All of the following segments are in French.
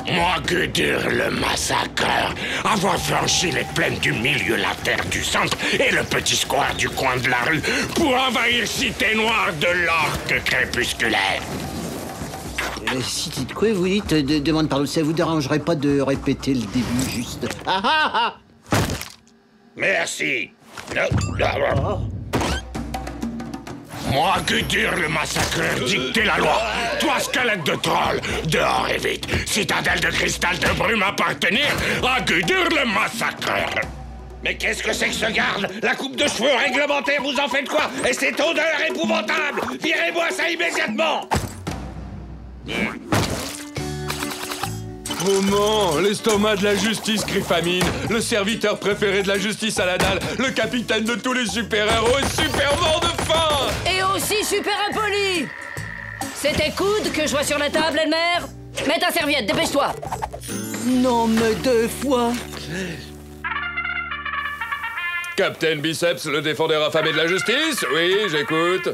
Moi, Gudur le massacreur, avoir franchi les plaines du milieu, la terre du centre et le petit square du coin de la rue pour envahir Cité Noire de l'orque crépusculaire. Cité de quoi vous dites? Demande par ça vous dérangerait pas de répéter le début juste? Ah ah ah! Merci. Moi, Gudur le massacreur, dictez la loi. Toi, squelette de troll, dehors et vite. Citadelle de cristal de brume appartenir à Gudur le massacreur. Mais qu'est-ce que c'est que ce garde? La coupe de cheveux réglementaire, vous en faites quoi? Et cette odeur épouvantable! Virez-moi ça immédiatement! Moment, l'estomac de la justice, Griffamine, le serviteur préféré de la justice à la dalle, le capitaine de tous les super-héros et super mort de faim! Et aussi super impoli! C'était coude que je vois sur la table, Elmer? Mets ta serviette, dépêche-toi! Non, mais 2 fois! Captain Biceps, le défendeur affamé de la justice? Oui, j'écoute.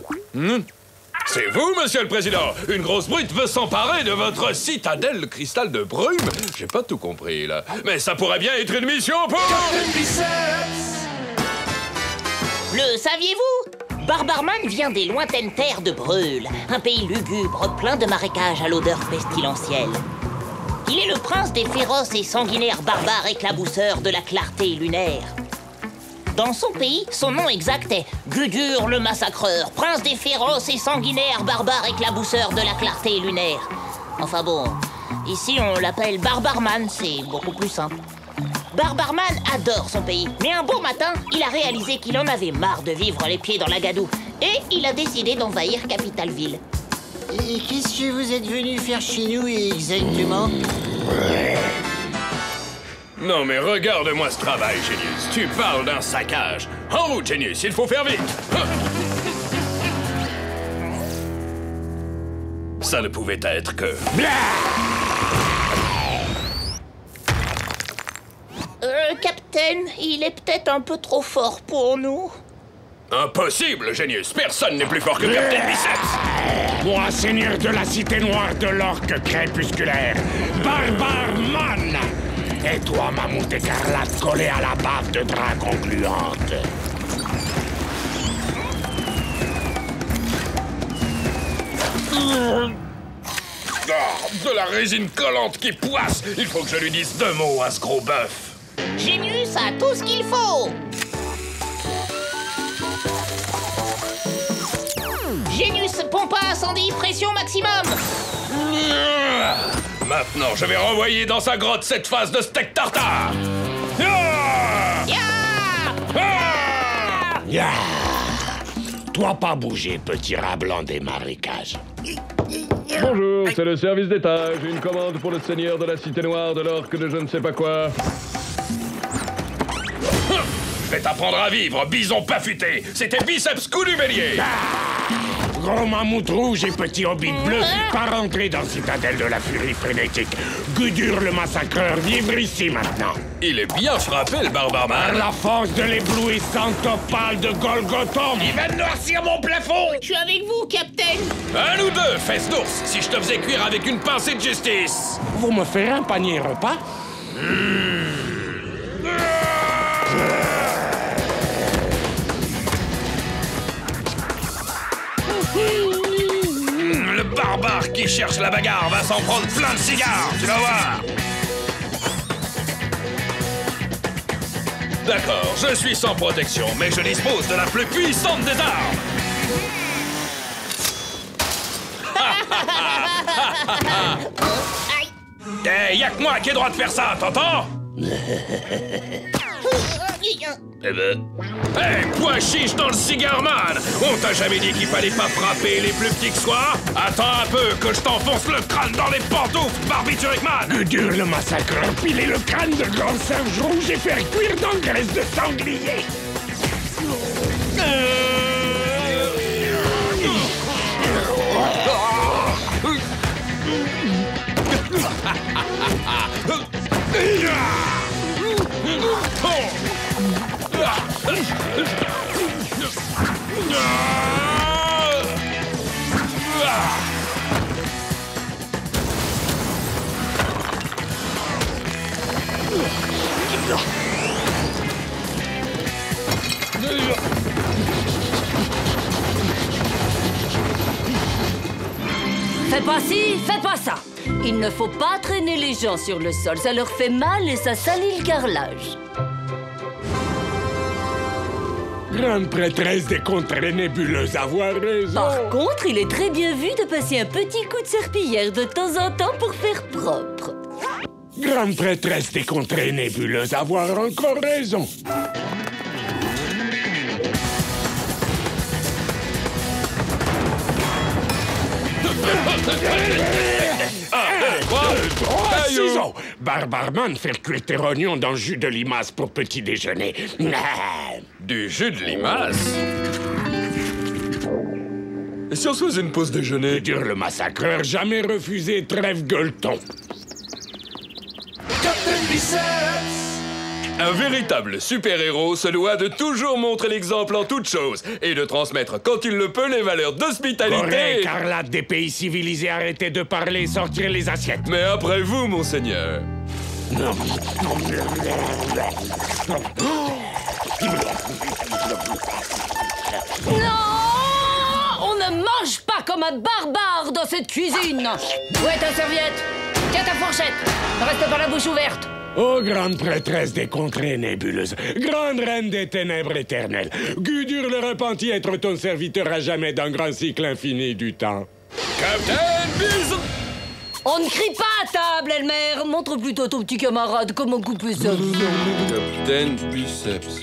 C'est vous, monsieur le président? Une grosse brute veut s'emparer de votre citadelle cristal de brume? J'ai pas tout compris, là. Mais ça pourrait bien être une mission pour... Captain Biceps! Le saviez-vous? Barbarman vient des lointaines terres de Brûle, un pays lugubre, plein de marécages à l'odeur pestilentielle. Il est le prince des féroces et sanguinaires barbares éclabousseurs de la clarté lunaire. Dans son pays, son nom exact est Gudur le massacreur, prince des féroces et sanguinaires barbares éclabousseurs de la clarté lunaire. Enfin bon, ici on l'appelle Barbarman, c'est beaucoup plus simple. Barbarman adore son pays, mais un beau matin, il a réalisé qu'il en avait marre de vivre les pieds dans la gadoue. Et il a décidé d'envahir Capitalville. Et qu'est-ce que vous êtes venu faire chez nous exactement? Non mais regarde-moi ce travail, Genius. Tu parles d'un saccage. En route, Genius, il faut faire vite. Ça ne pouvait être que... Capitaine, il est peut-être un peu trop fort pour nous. Impossible, Genius. Personne n'est plus fort que Captain Biceps. Moi, seigneur de la Cité Noire de l'orque crépusculaire, Barbarman. Et toi, mammouth écarlate collé à la bave de dragon gluante. De la résine collante qui poisse. Il faut que je lui dise 2 mots à ce gros bœuf. Genius a tout ce qu'il faut. Genius, pompe à incendie, pression maximum. Maintenant, je vais renvoyer dans sa grotte cette phase de steak tartare. Toi pas bouger, petit rat blanc des marécages. Bonjour, c'est le service d'étage. Une commande pour le seigneur de la Cité Noire de l'orque de je ne sais pas quoi. Je vais t'apprendre à vivre, bison pafuté. C'était Biceps coup du bélier. Gros mammouth rouge et petit hobbit bleu, pas rentrer dans Citadelle de la furie frénétique. Gudur le massacreur, vivre ici maintenant. Il est bien frappé, le Barbarman. Par la force de l'éblouissante opale de Golgothon. Il va noircir mon plafond. Je suis avec vous, Capitaine. À nous deux, fesses d'ours, si je te faisais cuire avec une pincée de justice. Vous me ferez un panier repas? Le barbare qui cherche la bagarre va s'en prendre plein de cigares, tu vas voir. D'accord, je suis sans protection, mais je dispose de la plus puissante des armes. Eh, y'a que moi qui ai droit de faire ça, t'entends? Eh ben... Hey, pois chiche dans le cigare man! On t'a jamais dit qu'il fallait pas frapper les plus petits que soi? Attends un peu que je t'enfonce le crâne dans les pantoufles, barbiturique man! Gudur le massacreur, piler le crâne de grand singe rouge et faire cuire dans graisse de sanglier! Faites pas ça! Il ne faut pas traîner les gens sur le sol, ça leur fait mal et ça salit le carrelage. Grande prêtresse des contrées nébuleuses, avoir raison. Par contre, il est très bien vu de passer un petit coup de serpillière de temps en temps pour faire propre. Grande prêtresse des contrées nébuleuses, avoir encore raison. Ciseaux. Barbarman fait cuire tes rognons dans le jus de limace pour petit déjeuner. Du jus de limace? Et si on se faisait une pause déjeuner? Dur le massacreur, jamais refusé, trêve gueuleton. Un véritable super-héros se doit de toujours montrer l'exemple en toutes choses et de transmettre quand il le peut les valeurs d'hospitalité. Corée, écarlate des pays civilisés, arrêtez de parler, sortir les assiettes. Mais après vous, monseigneur. Non! On ne mange pas comme un barbare dans cette cuisine! Où est ta serviette? Tiens ta fourchette! Ne reste pas la bouche ouverte! Ô grande prêtresse des contrées nébuleuses, grande reine des ténèbres éternelles, Gudur le repenti être ton serviteur à jamais d'un grand cycle infini du temps. Captain Bison! On ne crie pas à table, Elmer! Montre plutôt à ton petit camarade comment couper sa viande. Captain Biceps.